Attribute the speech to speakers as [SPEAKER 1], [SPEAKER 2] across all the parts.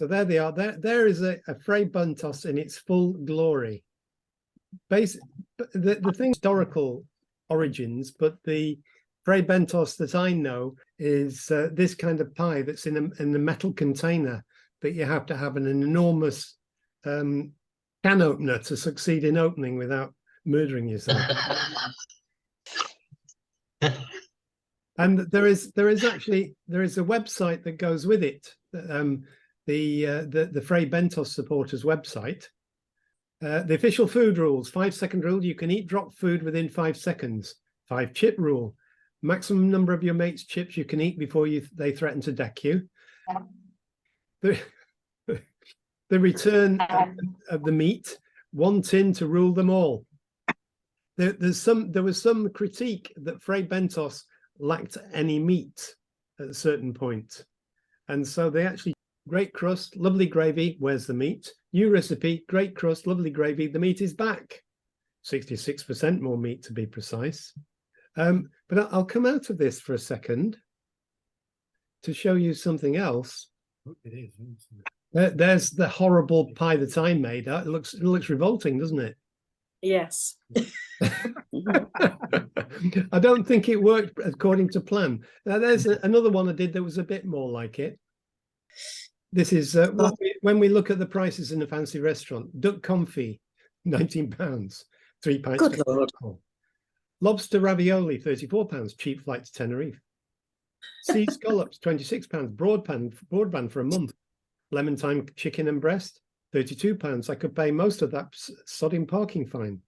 [SPEAKER 1] So there they are. There is a Fray Bentos in its full glory. The thing, historical origins, but the Fray Bentos that I know is this kind of pie that's in a metal container that you have to have an enormous can opener to succeed in opening without murdering yourself. And there is a website that goes with it, the Fray Bentos supporters website. The official food rules: 5-second rule, you can eat drop food within 5 seconds. 5-chip rule: maximum number of your mates' chips you can eat before they threaten to deck you. The return of the meat: 1 tin to rule them all. There was some critique that Fray Bentos lacked any meat at a certain point, and so they actually, great crust, lovely gravy, where's the meat? New recipe: great crust, lovely gravy, the meat is back. 66% more meat to be precise. But I'll come out of this for a second to show you something else. It is, isn't it? There's the horrible pie that I made. It looks revolting, doesn't it?
[SPEAKER 2] Yes.
[SPEAKER 1] I don't think it worked according to plan. Now there's another one I did that was a bit more like it. This is when we look at the prices in a fancy restaurant. Duck confit, £19, 3 pints.
[SPEAKER 2] Good Lord.
[SPEAKER 1] Lobster ravioli, £34, cheap flight to Tenerife. Sea scallops, £26, broadband for a month. Lemon thyme chicken and breast, £32. I could pay most of that sodding parking fine.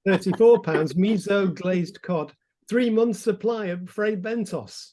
[SPEAKER 1] £34, miso glazed cod, 3 months supply of Fray Bentos.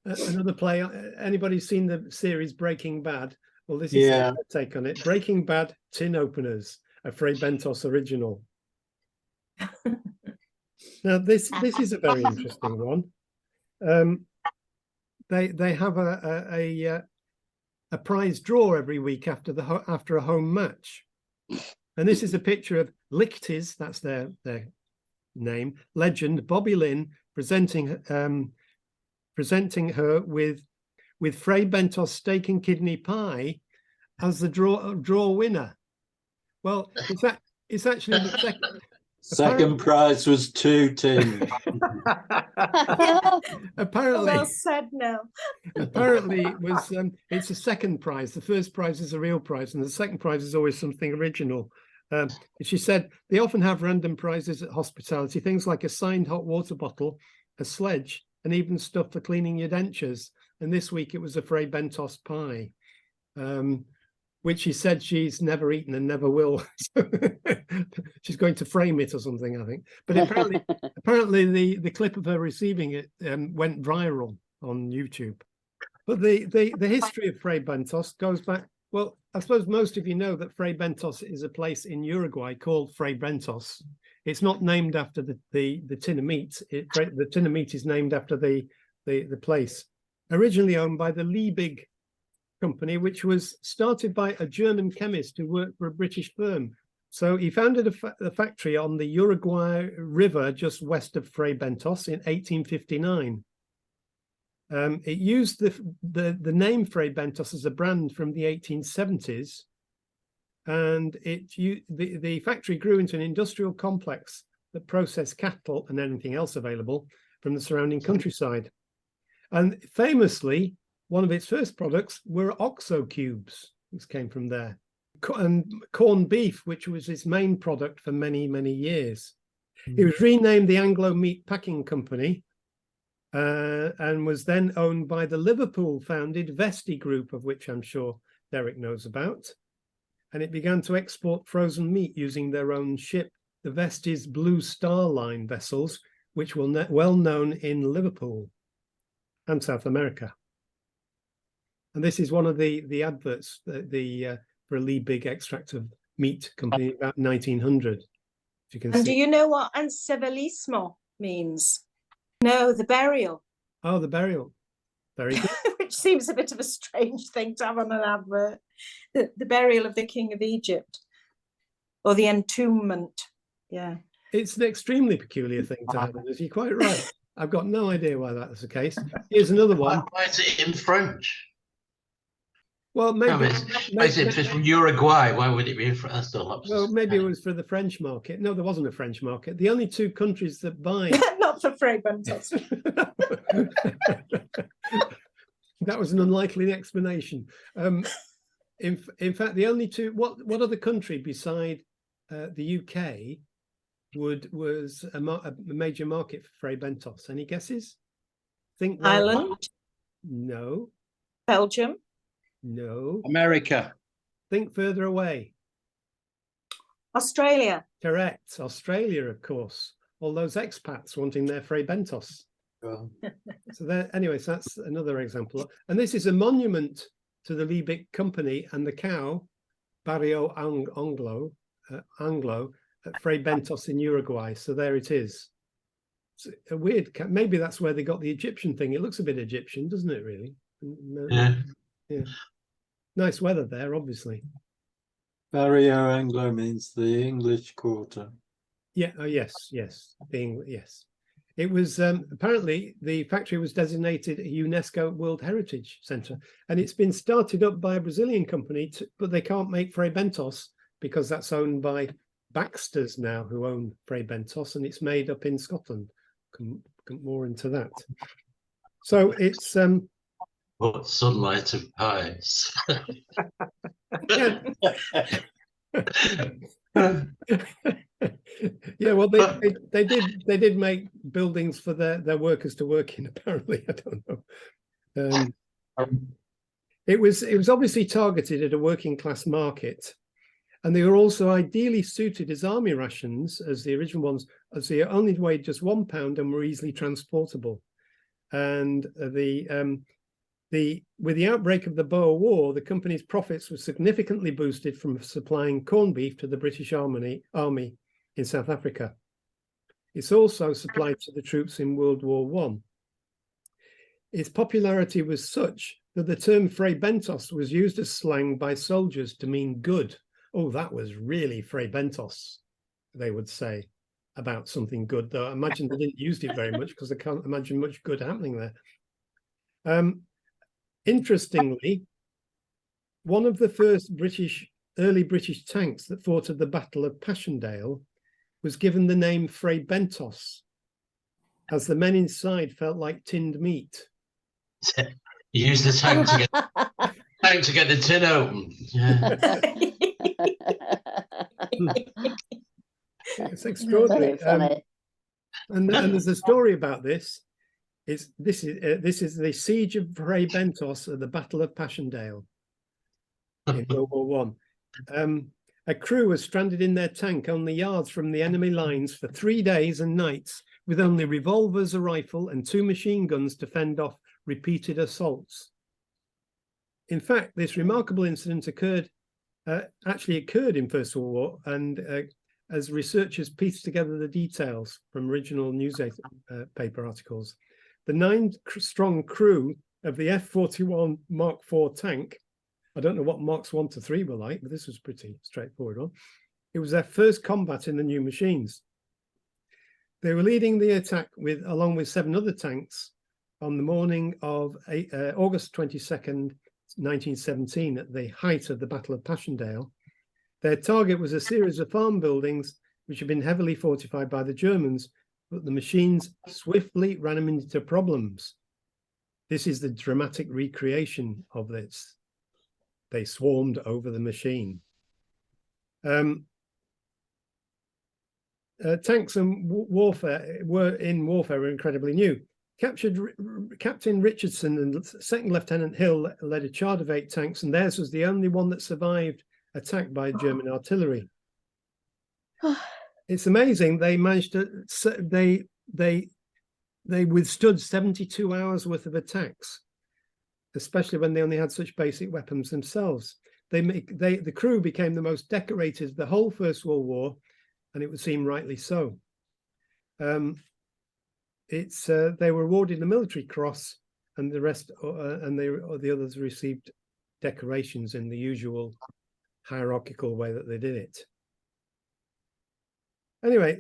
[SPEAKER 1] Another play. Anybody seen the series Breaking Bad? Well, this is a take on it. Breaking Bad tin openers, a Fray Bentos original. Now this is a very interesting one. They have a prize draw every week after a home match, and this is a picture of Lichty's, that's their name, legend Bobby Lynn presenting her with Fray Bentos steak and kidney pie as the draw winner. Well, it's actually the
[SPEAKER 3] second prize was 2 tins.
[SPEAKER 1] Apparently,
[SPEAKER 2] well said. No.
[SPEAKER 1] Apparently, it was. It's a second prize. The first prize is a real prize, and the second prize is always something original. She said they often have random prizes at hospitality, things like a signed hot water bottle, a sledge, and even stuff for cleaning your dentures. And this week it was a Fray Bentos pie, which she said she's never eaten and never will. She's going to frame it or something, I think. But apparently the clip of her receiving it went viral on YouTube. But the history of Fray Bentos goes back. Well, I suppose most of you know that Fray Bentos is a place in Uruguay called Fray Bentos. It's not named after the tin of meat. The tin of meat is named after the place. Originally owned by the Liebig company, which was started by a German chemist who worked for a British firm. So he founded a factory on the Uruguay River just west of Fray Bentos in 1859. It used the name Fray Bentos as a brand from the 1870s, and the factory grew into an industrial complex that processed cattle and anything else available from the surrounding countryside. And famously, one of its first products were OXO cubes, which came from there, and corned beef, which was its main product for many, many years. It was renamed the Anglo Meat Packing Company, and was then owned by the Liverpool-founded Vesti Group, of which I'm sure Derek knows about. And it began to export frozen meat using their own ship, the Vesti's Blue Star Line vessels, which were well known in Liverpool and South America. And this is one of the adverts for a Liebig extract of meat company about 1900. If you can see.
[SPEAKER 2] Do you know what ensevelismo means? No, the burial.
[SPEAKER 1] Oh, the burial. Very good.
[SPEAKER 2] Which seems a bit of a strange thing to have on an advert. The burial of the King of Egypt, or the entombment. Yeah.
[SPEAKER 1] It's an extremely peculiar thing to have. You're quite right. I've got no idea why that was the case. Here's another one.
[SPEAKER 4] Why is it in French?
[SPEAKER 1] Well, maybe,
[SPEAKER 4] If it's from Uruguay, why would it be in French?
[SPEAKER 1] well, maybe it was for the French market. No, there wasn't a French market. The only two countries that buy
[SPEAKER 2] Not for Fray Bentos.
[SPEAKER 1] that was an unlikely explanation. In fact, the only two. What other country beside the UK was a major market for Fray Bentos? Any guesses? Think
[SPEAKER 2] Ireland.
[SPEAKER 1] No.
[SPEAKER 2] Belgium.
[SPEAKER 1] No.
[SPEAKER 3] America.
[SPEAKER 1] Think further away.
[SPEAKER 2] Australia.
[SPEAKER 1] Correct. Australia, of course. All those expats wanting their Fray Bentos.
[SPEAKER 3] Oh.
[SPEAKER 1] So there, anyway, so that's another example. And this is a monument to the Liebig company and the cow, Barrio Anglo, at Fray Bentos in Uruguay. So there it is. It's a weird, maybe that's where they got the Egyptian thing. It looks a bit Egyptian, doesn't it, really?
[SPEAKER 4] Yeah.
[SPEAKER 1] Yeah. Nice weather there, obviously.
[SPEAKER 3] Barrio Anglo means the English Quarter.
[SPEAKER 1] Yeah. Oh, yes. Yes. It was apparently the factory was designated a UNESCO World Heritage Center, and it's been started up by a Brazilian company, but they can't make Fray Bentos because that's owned by Baxter's now, who own Fray Bentos, and it's made up in Scotland. Come more into that. So it's
[SPEAKER 4] What sunlight of pies.
[SPEAKER 1] Yeah, well, they did make buildings for their workers to work in. Apparently, I don't know. It was obviously targeted at a working class market, and they were also ideally suited as army rations, as the original ones, as they only weighed just £1 and were easily transportable. And with the outbreak of the Boer War, the company's profits were significantly boosted from supplying corned beef to the British Army in South Africa. It's also supplied to the troops in World War I. Its popularity was such that the term Fray Bentos was used as slang by soldiers to mean good. Oh, that was really Fray Bentos, they would say about something good, though I imagine they didn't use it very much because I can't imagine much good happening there. Interestingly, one of the first early British tanks that fought at the Battle of Passchendaele was given the name Fray Bentos, as the men inside felt like tinned meat.
[SPEAKER 4] You use the tank to get the tin open. Yeah.
[SPEAKER 1] It's extraordinary. And there's a story about this. This is the siege of Fray Bentos at the Battle of Passchendaele in World War I. A crew was stranded in their tank only yards from the enemy lines for 3 days and nights, with only revolvers, a rifle, and 2 machine guns to fend off repeated assaults. In fact, this remarkable incident actually occurred in First World War, and as researchers pieced together the details from original newspaper articles, the 9-strong crew of the F-41 Mark IV tank, I don't know what Marks 1 to 3 were like, but this was pretty straightforward one. It was their first combat in the new machines. They were leading the attack along with 7 other tanks on the morning of August 22nd, 1917, at the height of the Battle of Passchendaele. Their target was a series of farm buildings which had been heavily fortified by the Germans, but the machines swiftly ran them into problems. This is the dramatic recreation of this. They swarmed over the machine. Tanks and warfare were incredibly new. Captain Richardson and Second Lieutenant Hill led a charge of 8 tanks, and theirs was the only one that survived attack by German artillery. It's amazing. They managed to they withstood 72 hours worth of attacks, especially when they only had such basic weapons themselves. The crew became the most decorated of the whole First World War, and it would seem rightly so. They were awarded the Military Cross, and the rest, the others received decorations in the usual hierarchical way that they did it. Anyway,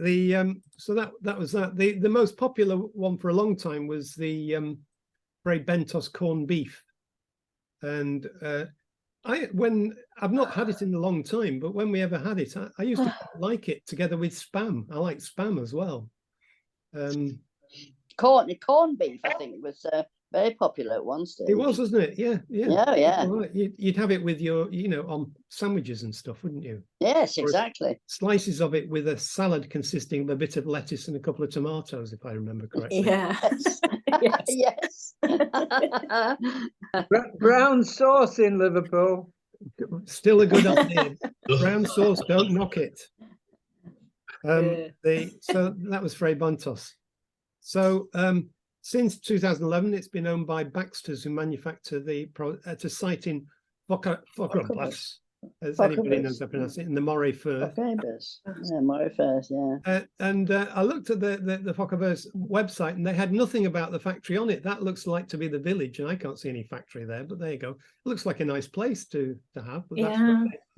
[SPEAKER 1] so that was that. The most popular one for a long time was the Fray Bentos corned beef, and I've not had it in a long time, but when we ever had it, I used to like it together with spam. I like spam as well.
[SPEAKER 5] Corned beef, I think, was very popular at one stage.
[SPEAKER 1] It was, wasn't it? Yeah, yeah.
[SPEAKER 5] Yeah, yeah.
[SPEAKER 1] Right. You'd have it with your, on sandwiches and stuff, wouldn't you?
[SPEAKER 5] Yes, exactly.
[SPEAKER 1] Slices of it with a salad consisting of a bit of lettuce and a couple of tomatoes, if I remember correctly.
[SPEAKER 2] Yes.
[SPEAKER 5] Yes.
[SPEAKER 6] Brown sauce in Liverpool.
[SPEAKER 1] Still a good idea. Brown sauce, don't knock it. So that was Fray Bentos. So since 2011, it's been owned by Baxter's, who manufacture at a site in Fockerblas, as anybody knows how to pronounce it, in the Moray Firth.
[SPEAKER 5] Yeah, Moray Firth, yeah.
[SPEAKER 1] And I looked at the Fockerblas website, and they had nothing about the factory on it. That looks like to be the village, and I can't see any factory there. But there you go. It looks like a nice place to have. But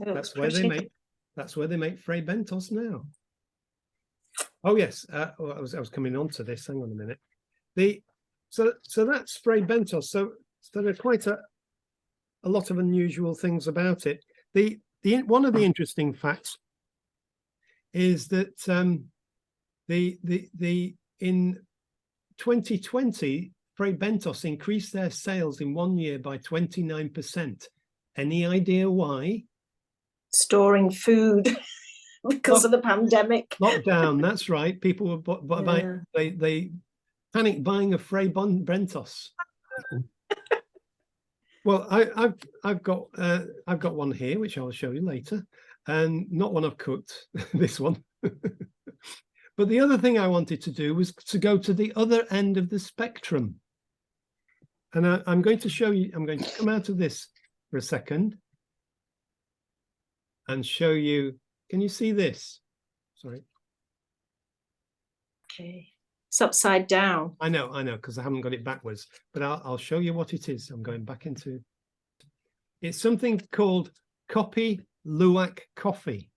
[SPEAKER 1] that's where they make Fray Bentos now. Oh yes, I was coming on to this. Hang on a minute. So that's Fray Bentos. So there are quite a lot of unusual things about it. One of the interesting facts is that in 2020, Fray Bentos increased their sales in 1 year by 29%. Any idea why?
[SPEAKER 2] Storing food because of the pandemic.
[SPEAKER 1] Lockdown, that's right. People were they panicked buying a Fray Bentos. Well, I've got one here which I'll show you later, and not one I've cooked. This one. But the other thing I wanted to do was to go to the other end of the spectrum, and I'm going to show you. I'm going to come out of this for a second and show you. Can you see this? Sorry.
[SPEAKER 2] Okay. It's upside down.
[SPEAKER 1] I know, because I haven't got it backwards, but I'll show you what it is. I'm going back into. It's something called Kopi luwak coffee,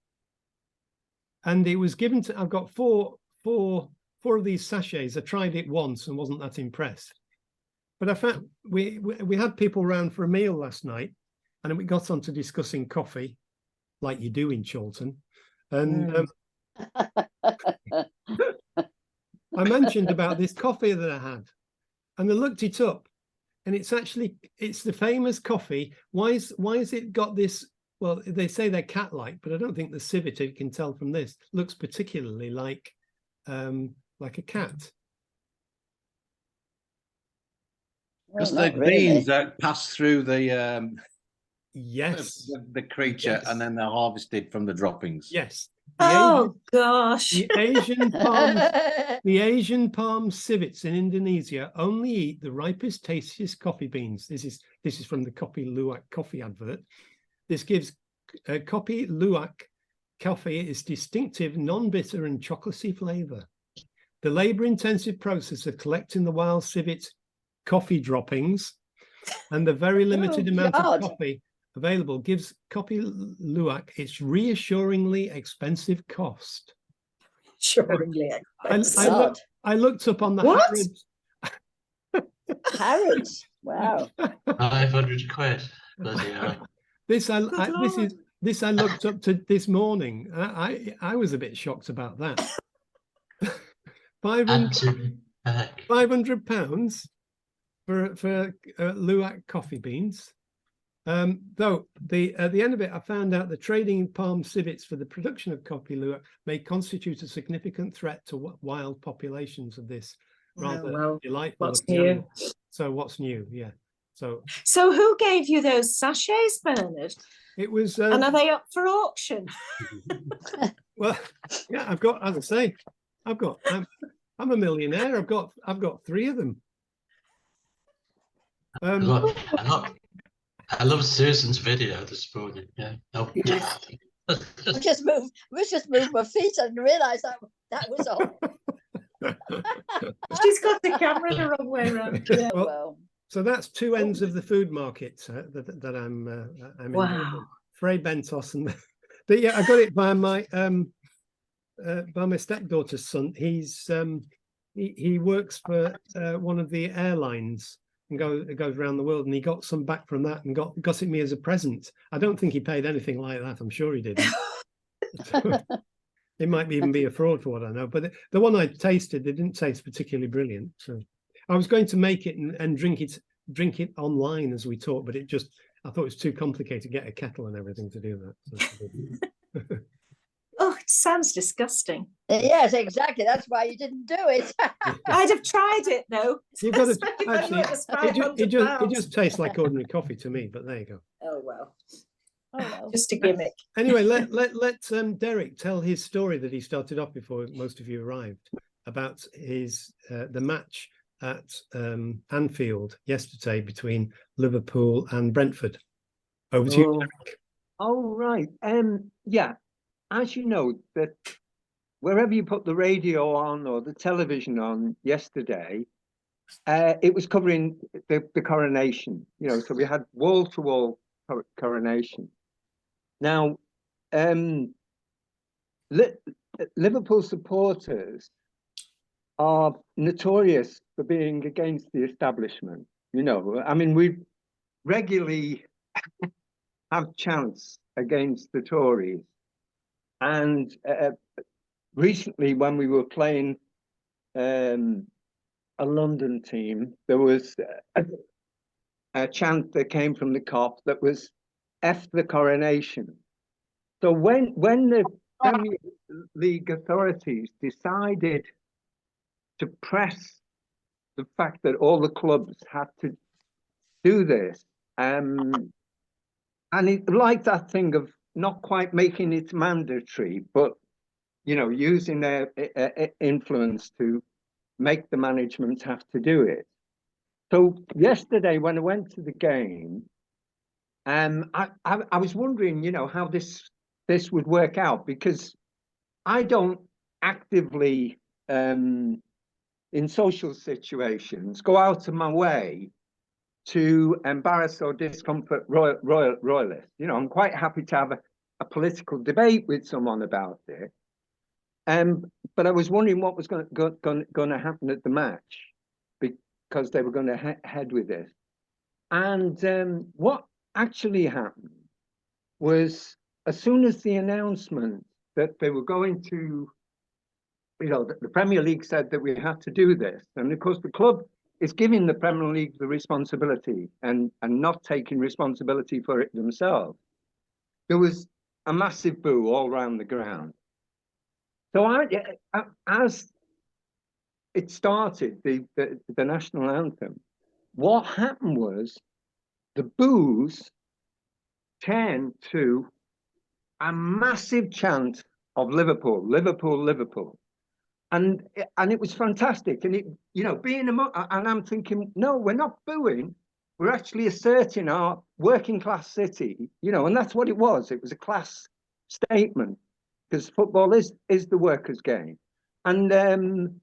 [SPEAKER 1] and it was given to. I've got four of these sachets. I tried it once and wasn't that impressed, but I found we had people round for a meal last night, and we got on to discussing coffee, like you do in Chorlton, and. I mentioned about this coffee that I had, and I looked it up, and it's the famous coffee. Why is it got this? Well, they say they're cat-like, but I don't think the civet, you can tell from this, looks particularly like a cat.
[SPEAKER 7] Because
[SPEAKER 5] Well,
[SPEAKER 7] the
[SPEAKER 5] not really.
[SPEAKER 7] beans that pass through the
[SPEAKER 1] Yes,
[SPEAKER 7] the creature,
[SPEAKER 1] Yes.
[SPEAKER 7] and then they're harvested from the droppings.
[SPEAKER 1] yes.
[SPEAKER 2] Oh gosh.
[SPEAKER 1] The Asian palm civets in Indonesia only eat the ripest, tastiest coffee beans. This is from the Kopi luwak coffee advert. This gives Kopi luwak coffee its distinctive, non-bitter and chocolatey flavour. The labour-intensive process of collecting the wild civet coffee droppings and the very limited amount of coffee available gives Kopi luwak its reassuringly expensive cost.
[SPEAKER 2] Reassuringly expensive.
[SPEAKER 1] I looked up on the
[SPEAKER 2] What?
[SPEAKER 5] Harrods. Wow.
[SPEAKER 4] 500 quid. Bloody hell.
[SPEAKER 1] This I looked up to this morning. I was a bit shocked about that. 500 £500 for luwak coffee beans. Though at the end of it, I found out the trading palm civets for the production of Kopi luwak may constitute a significant threat to wild populations of this rather delightful.
[SPEAKER 2] What's new?
[SPEAKER 1] So what's new? Yeah. So
[SPEAKER 2] who gave you those sachets, Bernard?
[SPEAKER 1] it was.
[SPEAKER 2] And are they up for auction?
[SPEAKER 1] Well, yeah, I've got. As I say, I'm a millionaire. I've got 3 of them.
[SPEAKER 4] I love Susan's video this morning. Yeah. Oh.
[SPEAKER 5] I just moved my feet and realised that was on.
[SPEAKER 2] She's got the camera the wrong way around.
[SPEAKER 5] Yeah,
[SPEAKER 1] Well, so that's 2 ends of the food market that I'm
[SPEAKER 2] Wow.
[SPEAKER 1] in. Fray Bentos and but yeah, I got it by my by my stepdaughter's son. He works for one of the airlines and goes around the world, and he got some back from that and got it me as a present. I don't think he paid anything like that. I'm sure he didn't. It might even be a fraud for what I know. But the one I tasted, it didn't taste particularly brilliant. So I was going to make it and drink it online as we talked, but I thought it was too complicated to get a kettle and everything to do that. So.
[SPEAKER 2] Oh, it sounds disgusting.
[SPEAKER 5] Yes, exactly. That's why you didn't do it.
[SPEAKER 2] I'd have tried it though.
[SPEAKER 1] You've got to
[SPEAKER 2] Especially when
[SPEAKER 1] actually.
[SPEAKER 2] it was
[SPEAKER 1] It
[SPEAKER 2] £500.
[SPEAKER 1] just tastes like ordinary coffee to me. But there you go.
[SPEAKER 2] Oh well,
[SPEAKER 5] Oh, well.
[SPEAKER 2] just a gimmick.
[SPEAKER 1] Anyway, let Derek tell his story that he started off before most of you arrived about his the match at Anfield yesterday between Liverpool and Brentford. Over to you.
[SPEAKER 6] Oh, right. Yeah, as you know, that wherever you put the radio on or the television on yesterday, it was covering the coronation. So we had wall-to-wall coronation. Now, Liverpool supporters are notorious for being against the establishment. I mean, we regularly have chants against the Tories. And recently, when we were playing a London team, there was a chant that came from the Kop that was F the coronation. So when the Premier League authorities decided to press the fact that all the clubs had to do this, and it like that thing of not quite making it mandatory, but using their influence to make the management have to do it. So yesterday, when I went to the game, I was wondering, how this would work out, because I don't actively in social situations go out of my way to embarrass or discomfort royalists. I'm quite happy to have a political debate with someone about it. But I was wondering what was going to happen at the match, because they were going to head with this. And what actually happened was, as soon as the announcement that they were going to, the Premier League said that we had to do this, and of course the club is giving the Premier League the responsibility and not taking responsibility for it themselves, there was a massive boo all around the ground. So as it started, the national anthem, what happened was the boos turned to a massive chant of Liverpool, Liverpool, Liverpool. And it was fantastic. And being and I'm thinking, no, we're not booing. We're actually asserting our working class city, and that's what it was. It was a class statement, because football is the workers' game. And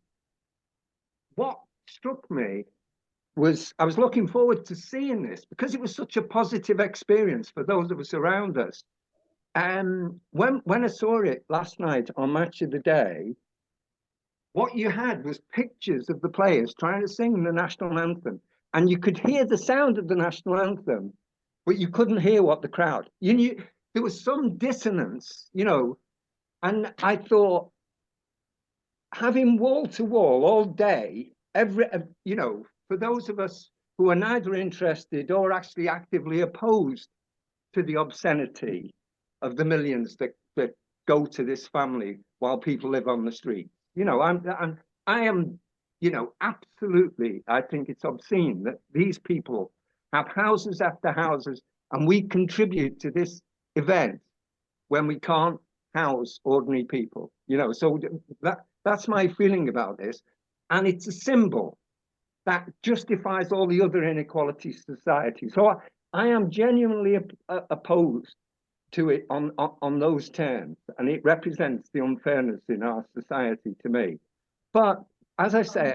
[SPEAKER 6] what struck me was, I was looking forward to seeing this, because it was such a positive experience for those of us around us. And when I saw it last night on Match of the Day, what you had was pictures of the players trying to sing the national anthem, and you could hear the sound of the national anthem, but you couldn't hear what the crowd. You knew there was some dissonance, and I thought, having wall to wall all day, for those of us who are neither interested or actually actively opposed to the obscenity of the millions that go to this family while people live on the street. I am, absolutely, I think it's obscene that these people have houses after houses, and we contribute to this event when we can't house ordinary people. So that's my feeling about this. And it's a symbol that justifies all the other inequalities of society. So I am genuinely opposed to it on those terms, and it represents the unfairness in our society to me. But as I say,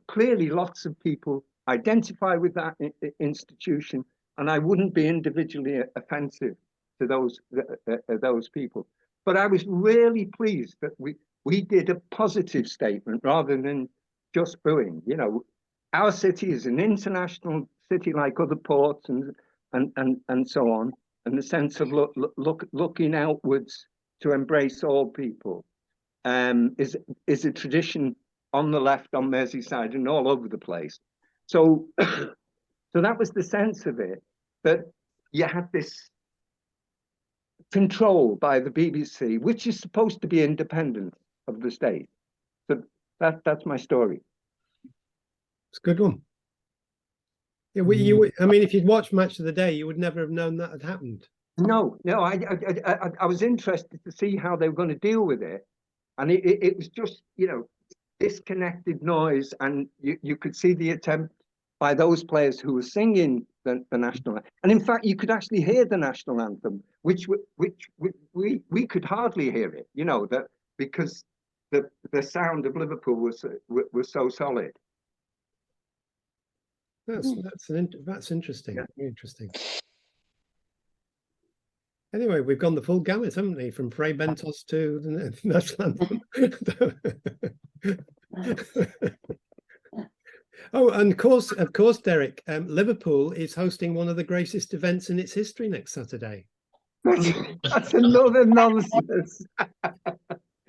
[SPEAKER 6] clearly lots of people identify with that institution, and I wouldn't be individually offensive to those people. but I was really pleased that we did a positive statement rather than just booing. You know, our city is an international city like other ports and so on, and the sense of looking outwards to embrace all people is a tradition on the left, on Merseyside, and all over the place. So, so that was the sense of it, that you had this control by the BBC, which is supposed to be independent of the state. So that's my story.
[SPEAKER 1] It's a good one. Yeah, I mean, if you'd watched Match of the Day, you would never have known that had happened.
[SPEAKER 6] No, I was interested to see how they were going to deal with it, and it was just, you know, disconnected noise, and you could see the attempt by those players who were singing the national, and in fact you could actually hear the national anthem, which we could hardly hear it, you know, that because the sound of Liverpool was so solid.
[SPEAKER 1] That's interesting.
[SPEAKER 6] Yeah.
[SPEAKER 1] Very interesting. Anyway, we've gone the full gamut, haven't we? From Fray Bentos to the national anthem. Oh, and of course, Derek, Liverpool is hosting one of the greatest events in its history next Saturday.
[SPEAKER 6] That's another nonsense.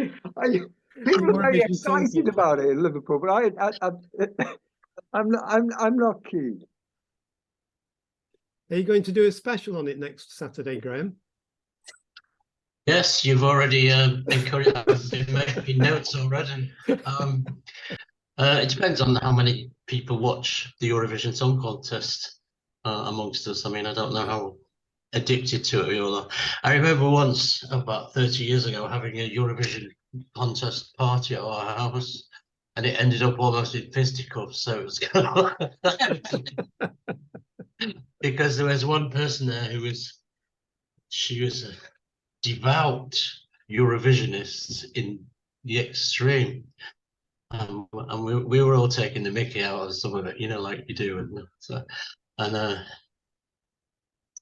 [SPEAKER 6] People are very excited about it in Liverpool, but I'm not keen.
[SPEAKER 1] Are you going to do a special on it next Saturday, Graham?
[SPEAKER 4] Yes, you've already encouraged. I've been making notes already. It depends on how many people watch the Eurovision Song Contest amongst us. I mean, I don't know how addicted to it we all are. I remember once, about 30 years ago, having a Eurovision contest party at our house, and it ended up almost in fisticuffs. So it was kind of because there was one person there who was a devout Eurovisionist in the extreme. And we were all taking the mickey out of some of it, you know, like you do,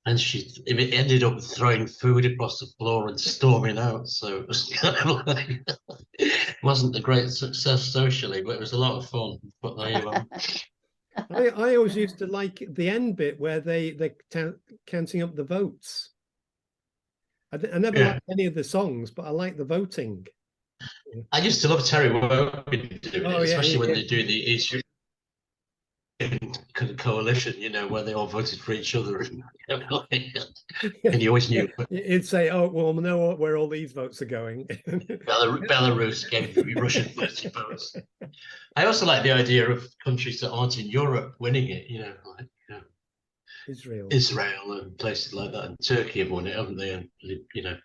[SPEAKER 4] and she ended up throwing food across the floor and storming out. So it was kind of like, it wasn't a great success socially, but it was a lot of fun. But there you go.
[SPEAKER 1] I always used to like the end bit where they're counting up the votes. I never liked any of the songs, but I like the voting.
[SPEAKER 4] I used to love Terry Wogan doing it, especially when they do the East coalition, you know, where they all voted for each other, and you always knew.
[SPEAKER 1] You'd say, "Oh, well, we know where all these votes are going."
[SPEAKER 4] Belarus gave Russian votes. I also like the idea of countries that aren't in Europe winning it, you know, like
[SPEAKER 1] Israel
[SPEAKER 4] and places like that, and Turkey have won it, haven't they? And you know,